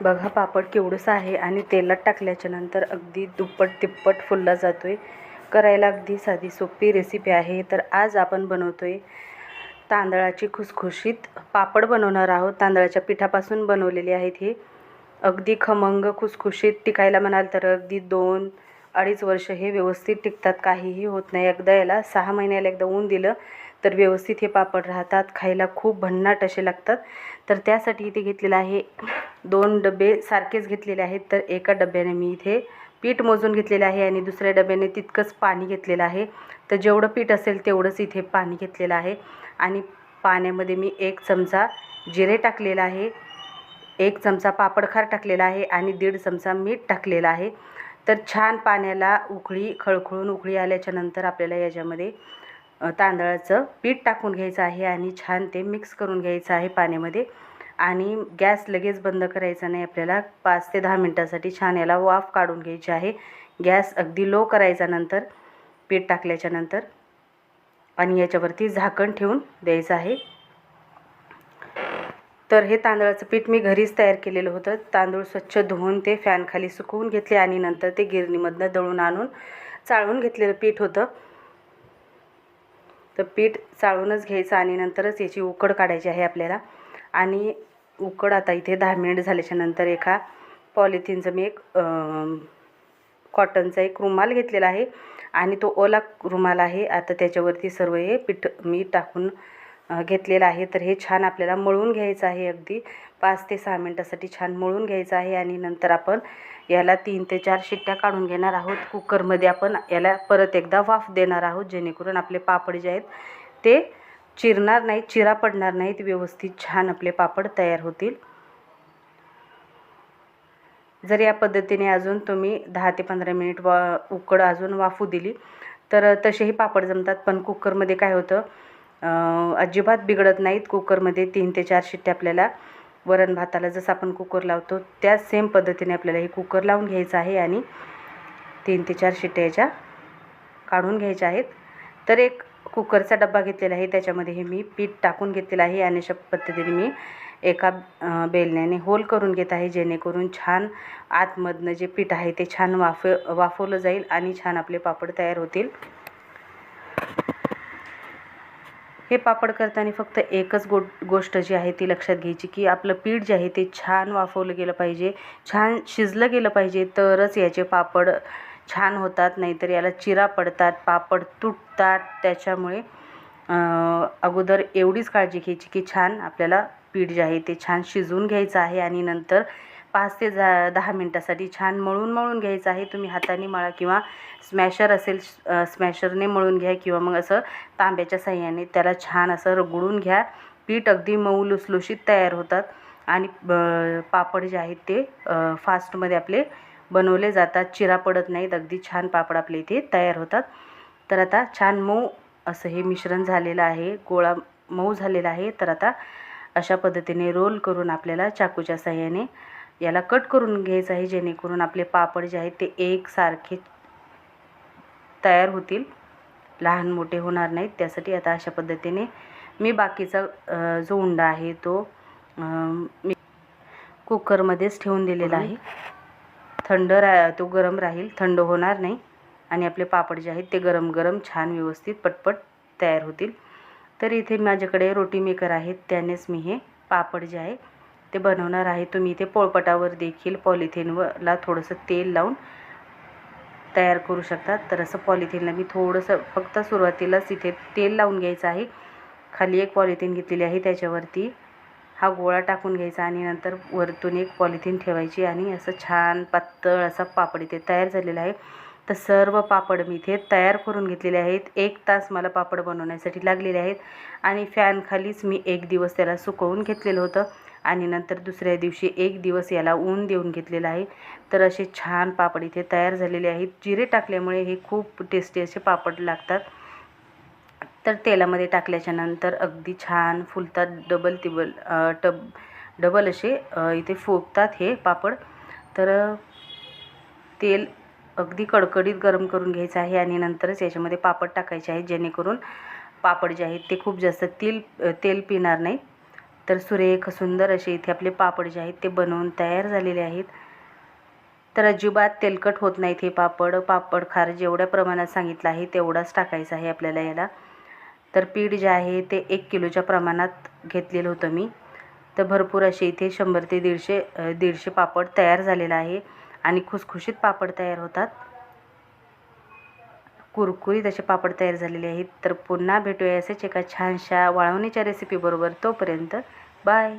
बघा पापड केवढंसं आहे आणि तेलात टाकल्याच्या नंतर अगदी दुप्पट तिप्पट फुलला जातोय। करायला अगदी साधी सोपी रेसिपी आहे। तर आज आपण बनवतोय तांदळाची खुसखुशीत पापड बनवणार आहोत। तांदळाच्या पिठापासून बनवलेले आहेत हे। अगदी खमंग खुसखुशीत टिकायला म्हणाल तर अगदी 2-2.5 वर्ष हे व्यवस्थित टिकतात, काहीही होत नाही। एकदा याला 6 महिन्याला एकदा ऊन दिलं तर व्यवस्थित हे पापड राहतात, खायला खूप भन्नाट असे लागतात। तर त्यासाठी इथे घेतलेला आहे 2 डबे सारखेच घेतलेले आहेत। तर एका डब्याने मी इथे पीठ मोजून घेतलेले आहे आणि दुसऱ्या डब्याने तितकंच पाणी घेतलेलं आहे। तर जेवढं पीठ असेल तेवढंच इथे पाणी घेतलेलं आहे आणि पाण्यामध्ये मी 1 चमचा जिरे टाकलेला आहे, 1 चमचा पापडखार टाकलेला आहे आणि 1.5 चमचा मीठ टाकलेला आहे। तर छान पाण्याला उकळी खळखळून उकळी आल्याच्या नंतर आपल्याला याच्यामध्ये तांदळाचं पीठ टाकून घ्यायचं आहे आणि छान ते मिक्स करून घ्यायचं आहे पाण्यामध्ये। आणि गॅस लगेच बंद करायचा नाही, आपल्याला 5 ते 10 मिनिटासाठी छान याला वाफ काढून घ्यायची आहे। गॅस अगदी लो करायचा नंतर पीठ टाकल्याच्या नंतर आणि याच्यावरती झाकण ठेवून द्यायचं आहे। तर हे तांदळाचं पीठ मी घरीच तयार केलेलं होतं। तांदूळ स्वच्छ धुवून ते फॅन खाली सुकवून घेतले आणि नंतर ते गिरणीमधनं दळून आणून चाळून घेतलेलं पीठ होतं। तर पीठ चाळूनच घ्यायचं आणि नंतरच याची उकड काढायची आहे आपल्याला। आणि उकड आता इथे 10 मिनिट झाल्याच्या नंतर एका पॉलिथिनचं मी एक कॉटनचा एक रुमाल घेतलेला आहे आणि तो ओला रुमाल आहे। आता त्याच्यावरती सर्व हे पीठ मी टाकून घेतलेलं आहे। तर हे छान आपल्याला मळून घ्यायचं आहे, अगदी 5 ते 6 मिनिटासाठी छान मळून घ्यायचं आहे। आणि नंतर आपण याला 3 ते 4 शिट्ट्या काढून घेणार आहोत। कुकरमध्ये आपण याला परत एकदा वाफ देणार आहोत, जेणेकरून आपले पापड जे आहेत ते चिरणार नाहीत, चिरा पडणार नाहीत, व्यवस्थित छान आपले पापड तयार होतील। जर या पद्धतीने अजून तुम्ही 10 ते 15 मिनिट उकड अजून वाफू दिली तर तसेही पापड जमतात। पण कुकरमध्ये काय होतं, अजिबात बिघडत नाहीत। कुकरमध्ये 3 ते 4 शिट्ट्या आपल्याला वरण भाताला जसं आपण कुकर लावतो त्याच सेम पद्धतीने आपल्याला हे कुकर लावून घ्यायचं आहे आणि 3 ते 4 शिट्ट्या याच्या काढून घ्यायच्या आहेत। तर एक कुकरचा डब्बा घेतलेला आहे, त्याच्यामध्ये हे मी पीठ टाकून घेतलेलं आहे आणि अशा पद्धतीने मी एका बेलण्याने होल करून घेत आहे, जेणेकरून छान आतमधनं जे पीठ आहे ते छान वाफवलं जाईल आणि छान आपले पापड तयार होतील। हे पापड करताना फक्त एकच गोष्ट जी आहे ती लक्षात घ्यायची की आपलं पीठ जे आहे ते छान वाफवलं गेलं पाहिजे, छान शिजलं गेलं पाहिजे, तरच याचे पापड छान होतात। नाहीतर याला चिरा पडतात, पापड तुटतात। त्याच्यामुळे अगोदर एवढीच काळजी घ्यायची की छान आपल्याला पीठ जे आहे ते छान शिजवून घ्यायचं आहे आणि नंतर 5 ते 10 मिनिटासाठी छान मळून घ्यायचं आहे। तुम्ही हाताने मळा किंवा स्मॅशर असेल स्मॅशरने मळून घ्या किंवा मग असं तांब्याच्या साह्याने त्याला छान असं रगडून घ्या। पीठ अगदी मऊ लुसलुशीत तयार होतात आणि पापड जे आहेत ते फास्टमध्ये आपले बनवले जातात, चिरा पडत नाहीत, अगदी छान पापड आपले इथे तयार होतात। तर आता छान मऊ असं हे मिश्रण झालेलं आहे, गोळा मऊ झालेला आहे। तर आता अशा पद्धतीने रोल करून आपल्याला चाकूच्या साह्याने याला कट करून घ्यायचं आहे, जेणेकरून आपले पापड जे आहेत ते एकसारखे तयार होतील, लहान मोठे होणार नाहीत। त्यासाठी आता अशा पद्धतीने मी बाकीचा जो उंडा आहे तो मी कुकरमध्येच ठेवून दिलेला आहे। तो गरम राहील, थंड होणार नाही आणि आपले पापड जे आहेत ते गरम गरम छान व्यवस्थित पटपट तयार होतील। तर इथे माझ्याकडे रोटी मेकर आहे, त्यानेच मी हे पापड जे आहे ते बनवणार आहे। तुम्ही इथे पोळपाटावर देखील पॉलिथिनला थोडंसं तेल लावून तयार करू शकतात। तर असं पॉलिथिनला मी थोडंसं फक्त सुरुवातीलाच इथे तेल लावून घ्यायचं आहे। खाली एक पॉलिथिन घेतलेली आहे, त्याच्यावरती हा गोळा टाकून घ्यायचा आणि नंतर वरतून एक पॉलिथिन ठेवायची आणि असं छान पातळ असा पापड इथे तयार झालेला आहे। तर सर्व पापड मी इथे तयार करून घेतलेले आहेत। 1 तास मला पापड बनवण्यासाठी लागलेले आहेत आणि फॅन खालीच मी 1 दिवस त्याला सुकवून घेतलेलं होतं आणि नंतर दुसऱ्या दिवशी 1 दिवस याला ऊन देऊन घेतलेलं आहे। तर असे छान पापड इथे तयार झालेले आहेत। जिरे टाकल्यामुळे हे खूप टेस्टी असे पापड लागतात। तर तेलामध्ये टाकल्याच्या नंतर अगदी छान फुलतात, डबल असे इथे फुगतात हे पापड। तर तेल अगदी कडकडीत गरम करून घ्यायचं आहे आणि नंतरच याच्यामध्ये पापड टाकायचे आहेत, जेणेकरून पापड जे आहेत ते खूप जास्त तेल पिणार नाही। तर सुरेख सुंदर असे इथे आपले पापड जे आहेत ते बनवून तयार झालेले आहेत. तर अजिबात तेलकट होत नाहीत हे पापड खार जेवढ्या प्रमाणात सांगितलं आहे तेवढाच टाकायचं आहे आपल्याला याला. तर पीठ जे आहे ते 1 किलोच्या प्रमाणात घेतलेलं होतं मी. तर भरपूर असे इथे 100 ते 150 पापड तयार झालेला आहे आणि खुसखुशीत पापड तयार होतात. कुरकुरीत असे पापड तयार झालेले आहेत. तर पुन्हा भेटूया असेच एका छानशा वाळवणीच्या रेसिपीबरोबर. तोपर्यंत बाय.